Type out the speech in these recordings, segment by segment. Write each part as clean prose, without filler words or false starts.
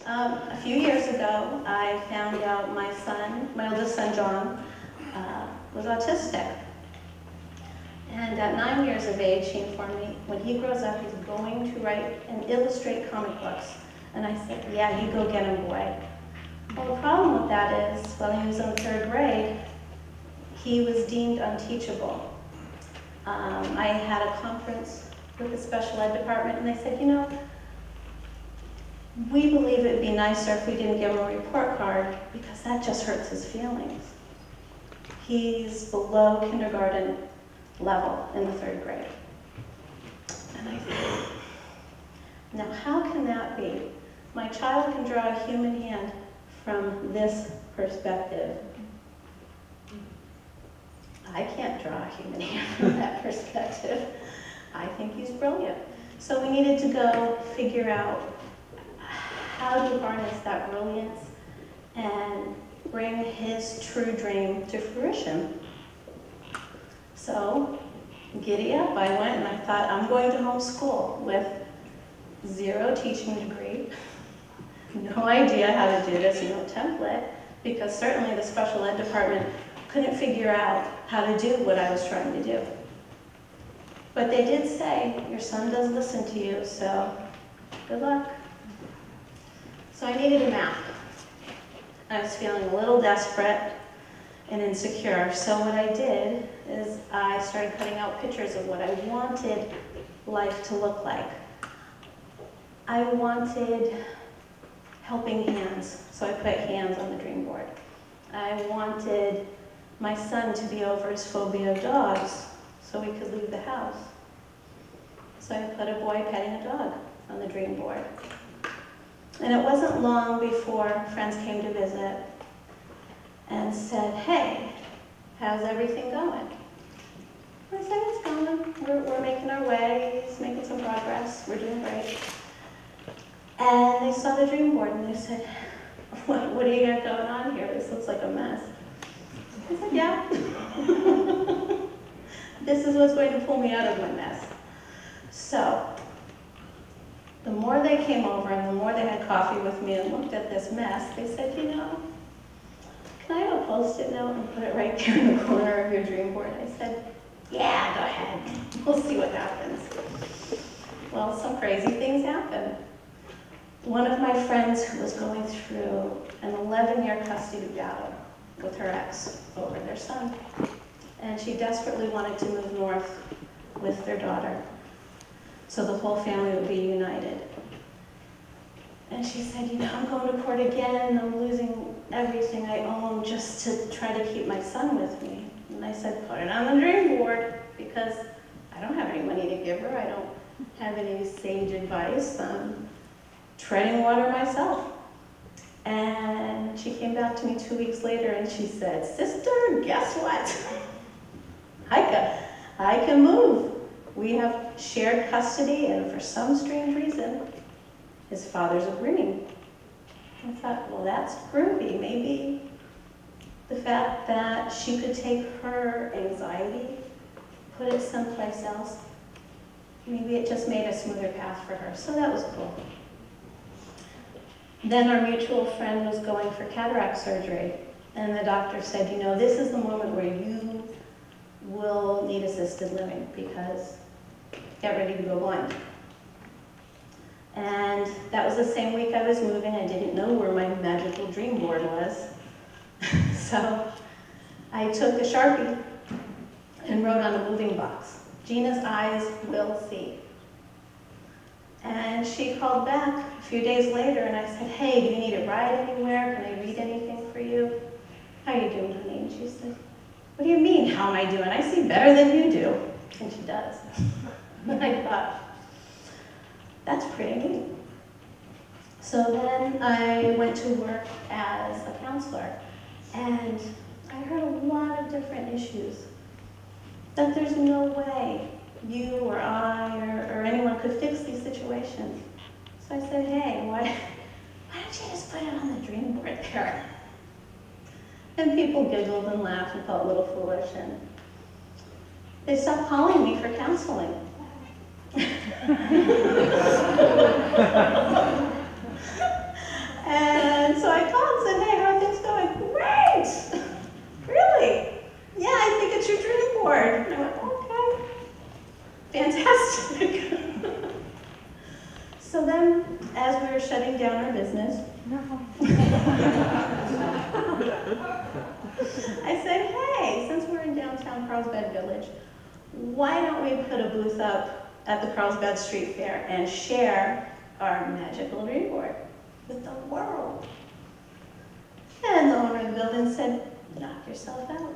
A few years ago, I found out my oldest son, John, was autistic. And at 9 years of age, he informed me, when he grows up, he's going to write and illustrate comic books. And I said, yeah, you go get him, boy. Well, the problem with that is, while he was in the 3rd grade, he was deemed unteachable. I had a conference with the special ed department, and they said, you know, we believe it would be nicer if we didn't give him a report card, because that just hurts his feelings. He's below kindergarten level in the 3rd grade. And I thought, now how can that be? My child can draw a human hand from this perspective. I can't draw a human hand from that perspective. I think he's brilliant. So we needed to go figure out how to harness that brilliance and bring his true dream to fruition. So, giddy up, I went and I thought, I'm going to homeschool with 0 teaching degree, no idea how to do this, no template, because certainly the special ed department couldn't figure out how to do what I was trying to do. But they did say, your son does listen to you, so good luck. So I needed a map. I was feeling a little desperate and insecure. So what I did is I started cutting out pictures of what I wanted life to look like. I wanted helping hands, so I put hands on the dream board. I wanted my son to be over his phobia of dogs, so we could leave the house. So I put a boy petting a dog on the dream board. And it wasn't long before friends came to visit and said, hey, how's everything going? I said, it's going. We're making our way. He's making some progress. We're doing great. And they saw the dream board and they said, what do you got going on here? This looks like a mess. I said, yeah. This is what's going to pull me out of my mess. So, the more they came over and the more they had coffee with me and looked at this mess, they said, you know, can I have a Post-it note and put it right there in the corner of your dream board? I said, yeah, go ahead. We'll see what happens. Well, some crazy things happened. One of my friends who was going through an 11-year custody battle with her ex over their son, and she desperately wanted to move north with their daughter, so the whole family would be united. And she said, you know, I'm going to court again, I'm losing everything I own just to try to keep my son with me. And I said, put it on the dream board, because I don't have any money to give her, I don't have any sage advice, I'm treading water myself. And she came back to me 2 weeks later and she said, sister, guess what? I can move. We have shared custody, and for some strange reason, his father's agreeing. I thought, well, that's groovy. Maybe the fact that she could take her anxiety, put it someplace else, maybe it just made a smoother path for her. So that was cool. Then our mutual friend was going for cataract surgery, and the doctor said, you know, this is the moment where you will need assisted living, because get ready to go blind. And that was the same week I was moving. I didn't know where my magical dream board was. So I took a Sharpie and wrote on a moving box, Gina's eyes will see. And she called back a few days later and I said, hey, do you need a ride anywhere? Can I read anything for you? How are you doing, honey? And she said, what do you mean, how am I doing? I see better than you do. And she does. And I thought, that's pretty neat. So then I went to work as a counselor, and I heard a lot of different issues that there's no way you or I or anyone could fix these situations. So I said, hey, why don't you just put it on the dream board there? And people giggled and laughed and felt a little foolish, and they stopped calling me for counseling. board. And I went, okay, fantastic. So then, as we were shutting down our business, I said, hey, since we're in downtown Carlsbad Village, why don't we put a booth up at the Carlsbad Street Fair and share our magical dream board with the world? And the owner of the building said, knock yourself out.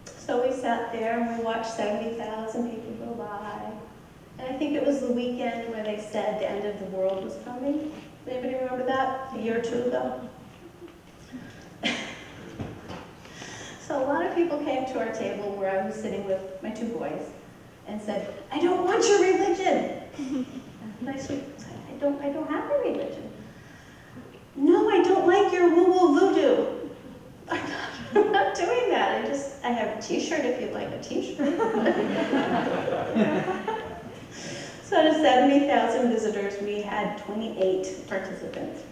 So we sat there and we watched 70,000 people go by. And I think it was the weekend where they said the end of the world was coming. Anybody remember that? A year or two ago? So a lot of people came to our table where I was sitting with my two boys and said, I don't want your religion. And I said, I don't have a religion. No, I don't like your woo-woo voodoo. I'm not doing that. I have a t-shirt if you'd like a t-shirt. So out of 70,000 visitors, we had 28 participants.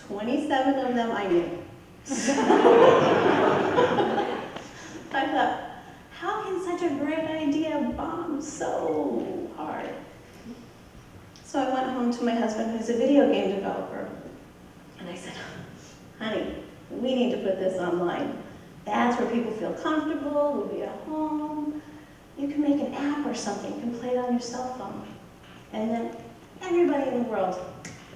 27 of them I knew. I thought, how can such a great idea bomb so hard? So I went home to my husband, who's a video game developer, and I said, honey, we need to put this online. That's where people feel comfortable, we'll be at home. You can make an app or something, you can play it on your cell phone. And then everybody in the world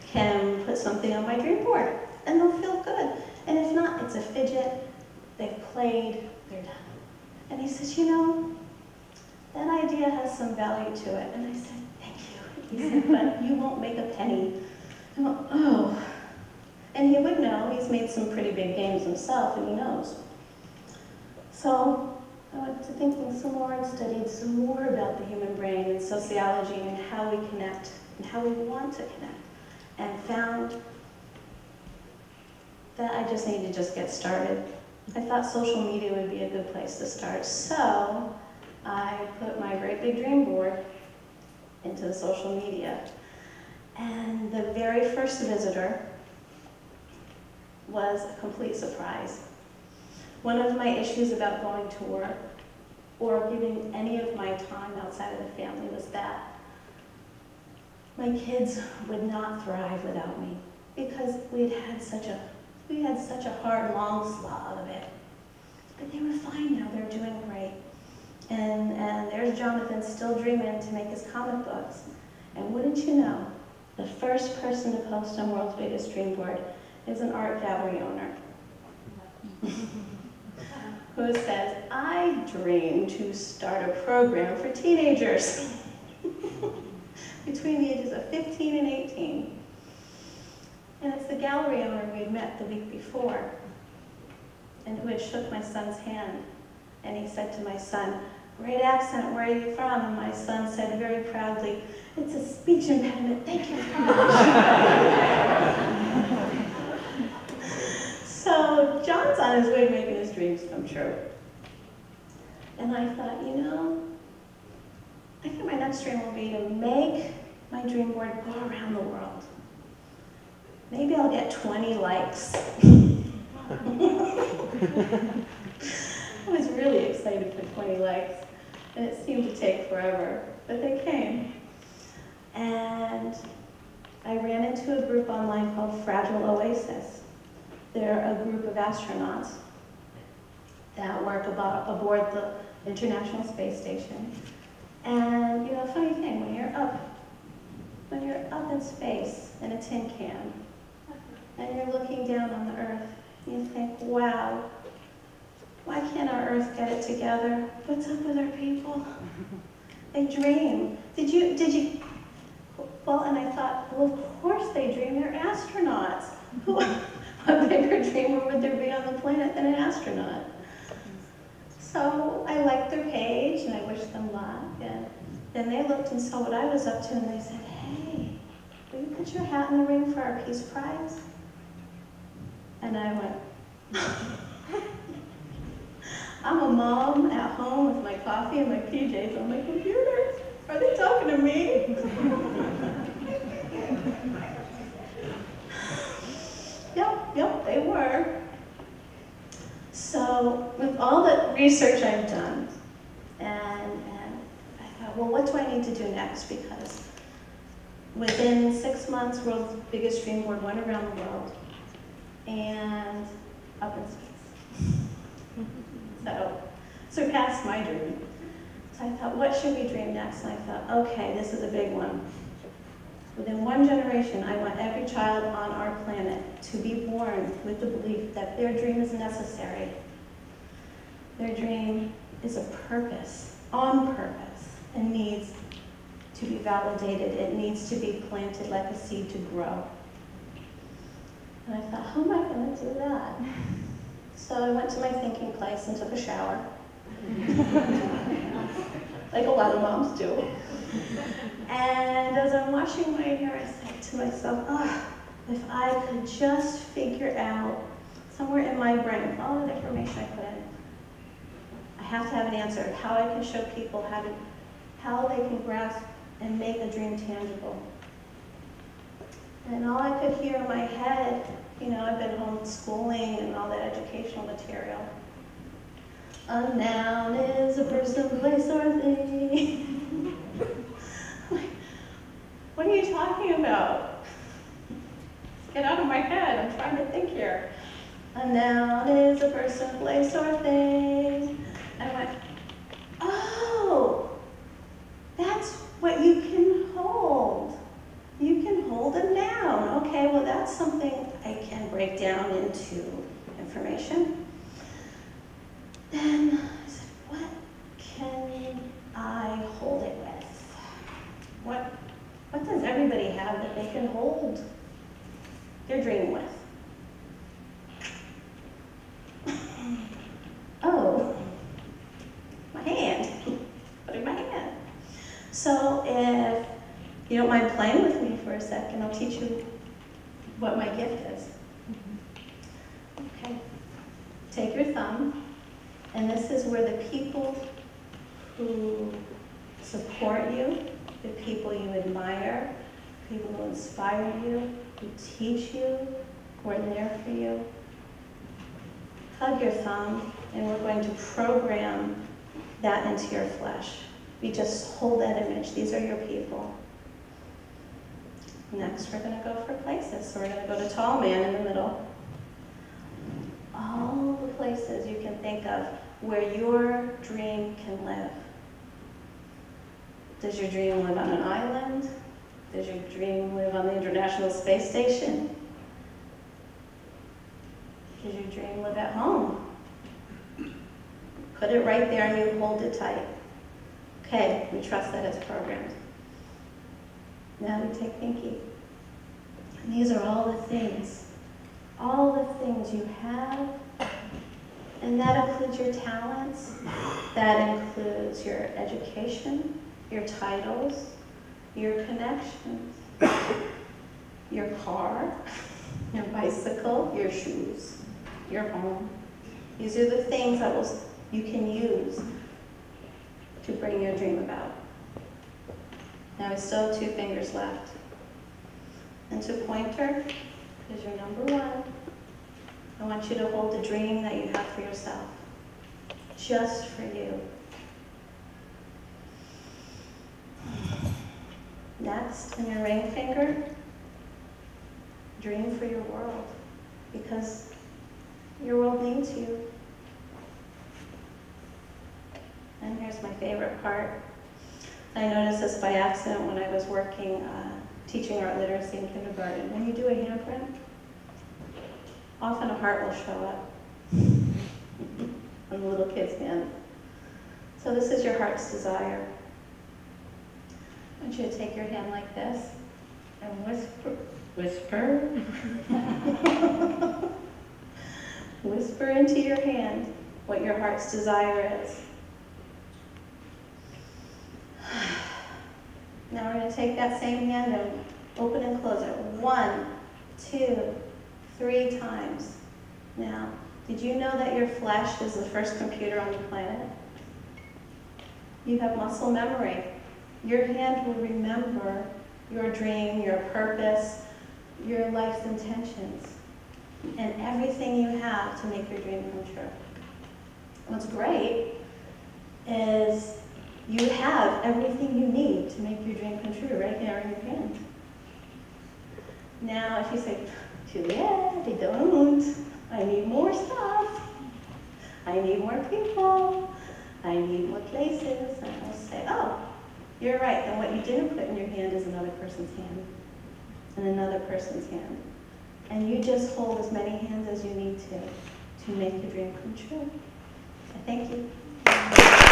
can put something on my dream board, and they'll feel good. And if not, it's a fidget, they've played, they're done. And he says, you know, that idea has some value to it. And I said, thank you. He said, but you won't make a penny. I went, oh. And he would know, he's made some pretty big games himself, and he knows. So I went to thinking some more and studied some more about the human brain and sociology and how we connect and how we want to connect, and found that I just need to just get started. I thought social media would be a good place to start, so I put my great big dream board into the social media. And the very first visitor was a complete surprise. One of my issues about going to work or giving any of my time outside of the family was that my kids would not thrive without me, because we had such a hard, long slog of it. But they were fine now, they're doing great. And there's Jonathan still dreaming to make his comic books. And wouldn't you know, the first person to post on World's Biggest Dream Board is an art gallery owner who says, I dream to start a program for teenagers between the ages of 15 and 18. And it's the gallery owner we had met the week before, and who had shook my son's hand. And he said to my son, great accent, where are you from? And my son said very proudly, it's a speech impediment, thank you very much. So John's on his way to making his dreams come true. And I thought, you know, I think my next dream will be to make my dream board go around the world. Maybe I'll get 20 likes. I was really excited for 20 likes, and it seemed to take forever, but they came. And I ran into a group online called Fragile Oasis. They're a group of astronauts that work aboard the International Space Station. And you know, funny thing, when you're up in space in a tin can, and you're looking down on the Earth, you think, wow, why can't our Earth get it together? What's up with our people? They dream. Did you? Well, and I thought, well, of course they dream. They're astronauts. What bigger dreamer would there be on the planet than an astronaut? So I liked their page, and I wished them luck. And then they looked and saw what I was up to, and they said, hey, will you put your hat in the ring for our Peace Prize? And I went, I'm a mom at home with my coffee and my PJs on my computer. Are they talking to me? Yep, they were. So with all the research I've done, well, what do I need to do next? Because within 6 months, world's biggest dream board went around the world and up in space. So, surpassed my dream. So I thought, what should we dream next? And I thought, okay, this is a big one. Within 1 generation, I want every child on our planet to be born with the belief that their dream is necessary. Their dream is a purpose, on purpose, and needs to be validated. It needs to be planted like a seed to grow. And I thought, how am I going to do that? So I went to my thinking place and took a shower. Like a lot of moms do. And as I'm washing my hair, I said to myself, oh, if I could just figure out somewhere in my brain, with all the information I put in, I have to have an answer of how I can show people how they can grasp and make a dream tangible. And all I could hear in my head, you know, I've been homeschooling and all that educational material. A noun is a person, place, or thing. What are you talking about? Get out of my head, I'm trying to think here. A noun is a person, place, or thing. And I went, oh, that's what you can hold. You can hold a noun. Okay, well that's something I can break down into information. Then I said, what can I hold it with? What does everybody have that they can hold their dream with? Oh, my hand. Putting my hand. So if you don't mind playing with me for a second, I'll teach you what my gift is. Okay. Take your thumb, and this is where the people who support you, the people you admire, people who inspire you, who teach you, who are there for you. Hug your thumb, and we're going to program that into your flesh. We just hold that image. These are your people. Next, we're going to go for places. So we're going to go to tall man in the middle. All the places you can think of where your dream can live. Does your dream live on an island? Does your dream live on the International Space Station? Does your dream live at home? Put it right there and you hold it tight. Okay, we trust that it's programmed. Now we take Pinky. And these are all the things you have, and that includes your talents, that includes your education, your titles, your connections, your car, your bicycle, your shoes, your home. These are the things that you can use to bring your dream about. Now we still have 2 fingers left. And to pointer is your number 1. I want you to hold the dream that you have for yourself, just for you. Next, in your ring finger, dream for your world, because your world needs you. And here's my favorite part. I noticed this by accident when I was working, teaching art literacy in kindergarten. When you do a handprint, often a heart will show up on the little kid's hand. So this is your heart's desire. I want you to take your hand like this and whisper, whisper into your hand what your heart's desire is. Now we're going to take that same hand and open and close it 1, 2, 3 times. Now, did you know that your flesh is the first computer on the planet? You have muscle memory. Your hand will remember your dream, your purpose, your life's intentions, and everything you have to make your dream come true. What's great is You have everything you need to make your dream come true right there in your hand. Now, if you say, Juliette, I don't. I need more stuff. I need more people. I need more places. And I'll say, oh, you're right. Then what you didn't put in your hand is another person's hand. And another person's hand. And you just hold as many hands as you need to make your dream come true. I thank you.